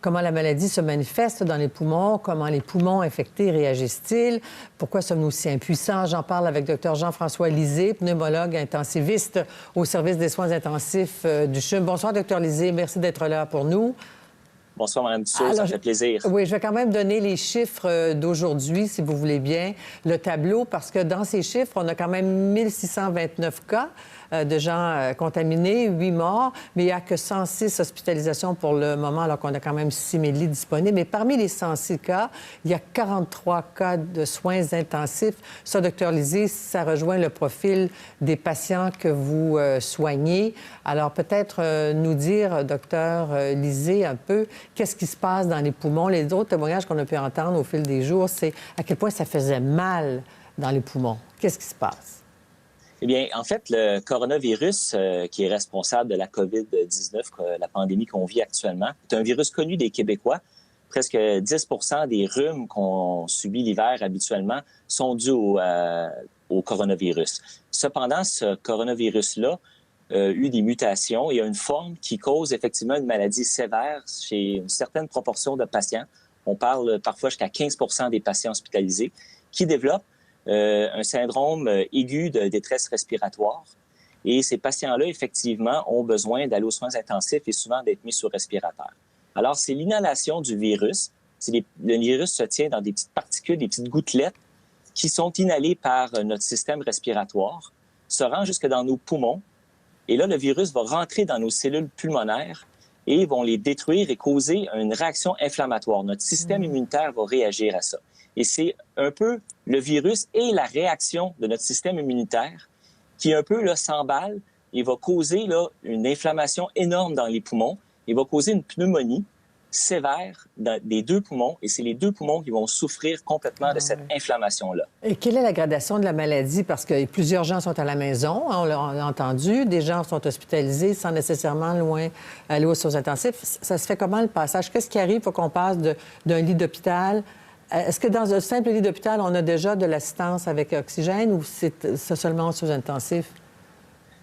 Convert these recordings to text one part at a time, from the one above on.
Comment la maladie se manifeste dans les poumons, comment les poumons infectés réagissent-ils, pourquoi sommes-nous si impuissants? J'en parle avec Dr Jean-François Lisée, pneumologue intensiviste au service des soins intensifs du CHUM. Bonsoir, Dr Lisée, merci d'être là pour nous. Bonsoir, Mme Dussault, ça fait plaisir. Oui, je vais quand même donner les chiffres d'aujourd'hui, si vous voulez bien, le tableau, parce que dans ces chiffres, on a quand même 1629 cas de gens contaminés, 8 morts, mais il n'y a que 106 hospitalisations pour le moment, alors qu'on a quand même 6 000 lits disponibles. Mais parmi les 106 cas, il y a 43 cas de soins intensifs. Ça, Dr Lisée, ça rejoint le profil des patients que vous soignez. Alors, peut-être nous dire, Dr Lisée, un peu, qu'est-ce qui se passe dans les poumons? Les autres témoignages qu'on a pu entendre au fil des jours, c'est à quel point ça faisait mal dans les poumons. Qu'est-ce qui se passe? Eh bien, en fait, le coronavirus qui est responsable de la COVID-19, la pandémie qu'on vit actuellement, est un virus connu des Québécois. Presque 10 des rhumes qu'on subit l'hiver habituellement sont dus au coronavirus. Cependant, ce coronavirus-là a eu des mutations et a une forme qui cause effectivement une maladie sévère chez une certaine proportion de patients. On parle parfois jusqu'à 15 des patients hospitalisés qui développent un syndrome aigu de détresse respiratoire. Et ces patients-là, effectivement, ont besoin d'aller aux soins intensifs et souvent d'être mis sur respirateur. Alors, c'est l'inhalation du virus. Le virus se tient dans des petites particules, des petites gouttelettes qui sont inhalées par notre système respiratoire, se rend jusque dans nos poumons. Et là, le virus va rentrer dans nos cellules pulmonaires et vont les détruire et causer une réaction inflammatoire. Notre système immunitaire va réagir à ça. Et c'est un peu le virus et la réaction de notre système immunitaire qui un peu s'emballe et va causer une inflammation énorme dans les poumons et va causer une pneumonie sévère des deux poumons. Et c'est les deux poumons qui vont souffrir complètement de cette inflammation-là. Et quelle est la gradation de la maladie? Parce que plusieurs gens sont à la maison, on l'a entendu. Des gens sont hospitalisés sans nécessairement loin aller aux soins intensifs. Ça se fait comment, le passage? Qu'est-ce qui arrive pour qu'on passe d'un lit d'hôpital? Est-ce que dans un simple lit d'hôpital, on a déjà de l'assistance avec oxygène ou c'est seulement aux soins intensifs?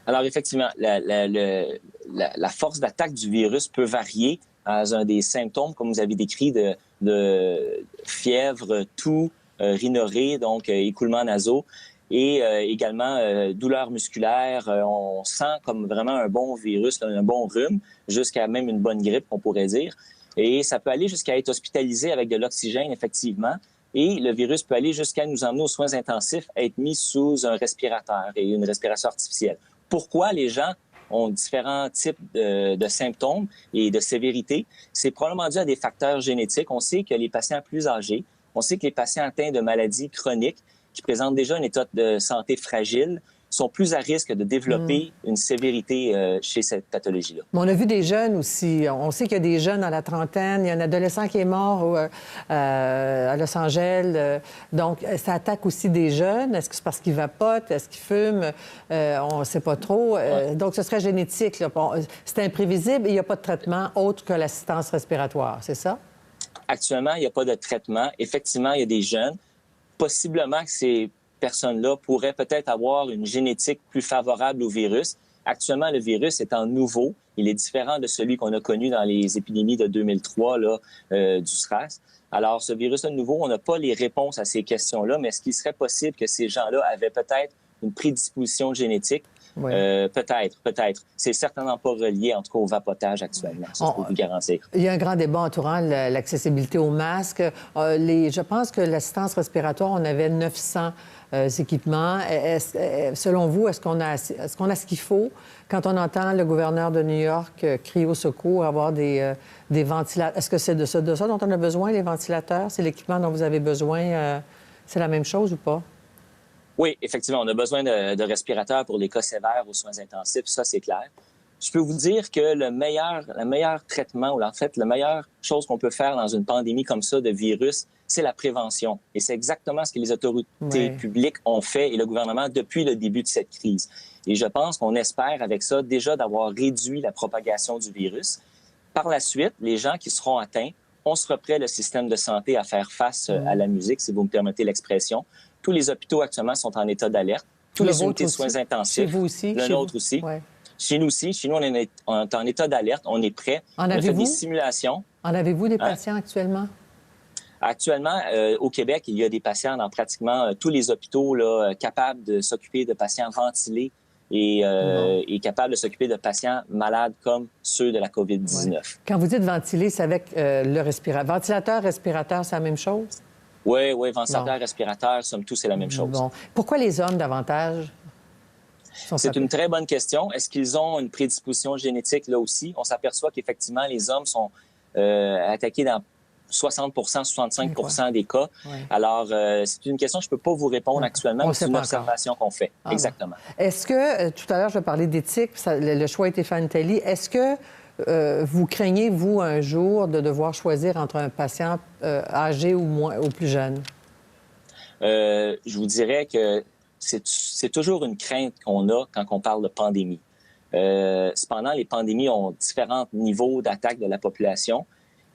Alors, effectivement, la force d'attaque du virus peut varier dans un des symptômes, comme vous avez décrit, de fièvre, toux, rhinorrhée, donc écoulement nasaux, et également douleur musculaire. On sent comme vraiment un bon virus, un bon rhume, jusqu'à même une bonne grippe, on pourrait dire. Et ça peut aller jusqu'à être hospitalisé avec de l'oxygène, effectivement. Et le virus peut aller jusqu'à nous emmener aux soins intensifs, être mis sous un respirateur et une respiration artificielle. Pourquoi les gens ont différents types de symptômes et de sévérité? C'est probablement dû à des facteurs génétiques. On sait que les patients plus âgés, on sait que les patients atteints de maladies chroniques qui présentent déjà un état de santé fragile sont plus à risque de développer une sévérité chez cette pathologie-là. Mais on a vu des jeunes aussi. On sait qu'il y a des jeunes dans la trentaine. Il y a un adolescent qui est mort à Los Angeles. Donc, ça attaque aussi des jeunes. Est-ce que c'est parce qu'ils vapotent? Est-ce qu'ils fument? On ne sait pas trop. Donc, ce serait génétique, là. Bon, c'est imprévisible et il n'y a pas de traitement autre que l'assistance respiratoire, c'est ça? Actuellement, il n'y a pas de traitement. Effectivement, il y a des jeunes. Possiblement que ces personnes-là pourraient peut-être avoir une génétique plus favorable au virus. Actuellement, le virus étant nouveau, il est différent de celui qu'on a connu dans les épidémies de 2003 du SRAS. Alors, ce virus-là nouveau, on n'a pas les réponses à ces questions-là, mais est-ce qu'il serait possible que ces gens-là avaient peut-être une prédisposition génétique? Oui. Peut-être. C'est certainement pas relié, en tout cas, au vapotage actuellement, ça, je peux vous garantir. Il y a un grand débat entourant l'accessibilité aux masques. Je pense que l'assistance respiratoire, on avait 900 équipements. Selon vous, est-ce qu'on a ce qu'il faut quand on entend le gouverneur de New York crier au secours, avoir des ventilateurs? Est-ce que c'est de ça dont on a besoin, les ventilateurs? C'est l'équipement dont vous avez besoin? C'est la même chose ou pas? Oui, effectivement, on a besoin de respirateurs pour les cas sévères aux soins intensifs, ça c'est clair. Je peux vous dire que le meilleur traitement, ou en fait, la meilleure chose qu'on peut faire dans une pandémie comme ça de virus, c'est la prévention. Et c'est exactement ce que les autorités publiques ont fait et le gouvernement depuis le début de cette crise. Et je pense qu'on espère avec ça déjà d'avoir réduit la propagation du virus. Par la suite, les gens qui seront atteints, on sera prêt, le système de santé, à faire face à la musique, si vous me permettez l'expression. Tous les hôpitaux actuellement sont en état d'alerte. Tous les unités de soins intensifs. Chez vous aussi? Le nôtre aussi. Ouais. Chez nous aussi. Chez nous, on est en état d'alerte. On est prêt. On a fait des simulations. En avez-vous des patients actuellement? Actuellement, au Québec, il y a des patients dans pratiquement tous les hôpitaux là, capables de s'occuper de patients ventilés et capables de s'occuper de patients malades comme ceux de la COVID-19. Ouais. Quand vous dites ventilé, c'est avec le respirateur. Ventilateur, respirateur, c'est la même chose? Oui, ventilateur, respirateur, somme toute, c'est la même chose. Bon. Pourquoi les hommes davantage? C'est une très bonne question. Est-ce qu'ils ont une prédisposition génétique là aussi? On s'aperçoit qu'effectivement, les hommes sont attaqués dans 60 65 des cas. Ouais. Alors, c'est une question que je ne peux pas vous répondre actuellement, mais c'est une observation qu'on fait. Ah, exactement. Bon. Est-ce que, tout à l'heure, je parlais d'éthique, le choix a été fait en Italie. Est-ce que vous craignez, vous, un jour, de devoir choisir entre un patient âgé ou plus jeune? Je vous dirais que c'est toujours une crainte qu'on a quand on parle de pandémie. Cependant, les pandémies ont différents niveaux d'attaque de la population.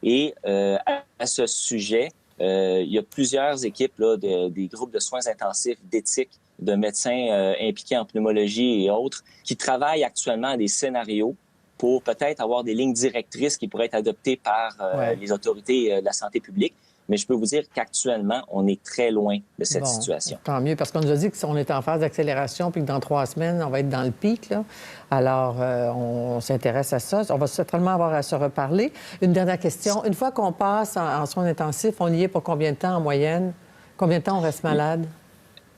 Et à ce sujet, il y a plusieurs équipes là, des groupes de soins intensifs, d'éthique, de médecins impliqués en pneumologie et autres, qui travaillent actuellement à des scénarios pour peut-être avoir des lignes directrices qui pourraient être adoptées par les autorités de la santé publique. Mais je peux vous dire qu'actuellement, on est très loin de cette situation. Tant mieux, parce qu'on nous a dit qu'on est en phase d'accélération puis que dans 3 semaines, on va être dans le pic. Là. Alors, on s'intéresse à ça. On va certainement avoir à se reparler. Une dernière question. Une fois qu'on passe en soins intensifs, on y est pour combien de temps en moyenne? Combien de temps on reste malade?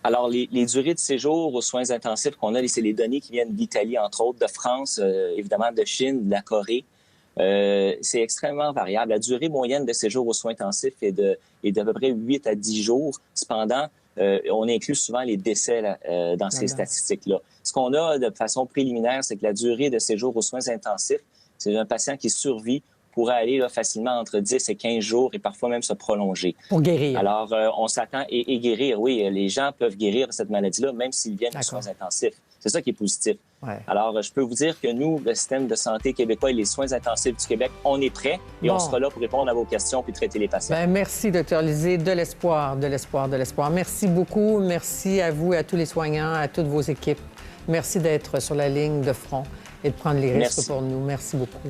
Alors, les durées de séjour aux soins intensifs qu'on a, c'est les données qui viennent d'Italie, entre autres, de France, évidemment de Chine, de la Corée. C'est extrêmement variable. La durée moyenne de séjour aux soins intensifs est d'à peu près 8 à 10 jours. Cependant, on inclut souvent les décès dans ces statistiques-là. Ce qu'on a de façon préliminaire, c'est que la durée de séjour aux soins intensifs, c'est un patient qui survit pourrait aller là, facilement entre 10 et 15 jours et parfois même se prolonger. Pour guérir. Alors, on s'attend et guérir. Oui, les gens peuvent guérir de cette maladie-là, même s'ils viennent aux soins intensifs. C'est ça qui est positif. Ouais. Alors, je peux vous dire que nous, le système de santé québécois et les soins intensifs du Québec, on est prêts et on sera là pour répondre à vos questions puis traiter les patients. Bien, merci, Dr. Lisée. De l'espoir, de l'espoir, de l'espoir. Merci beaucoup. Merci à vous et à tous les soignants, à toutes vos équipes. Merci d'être sur la ligne de front et de prendre les risques pour nous. Merci beaucoup.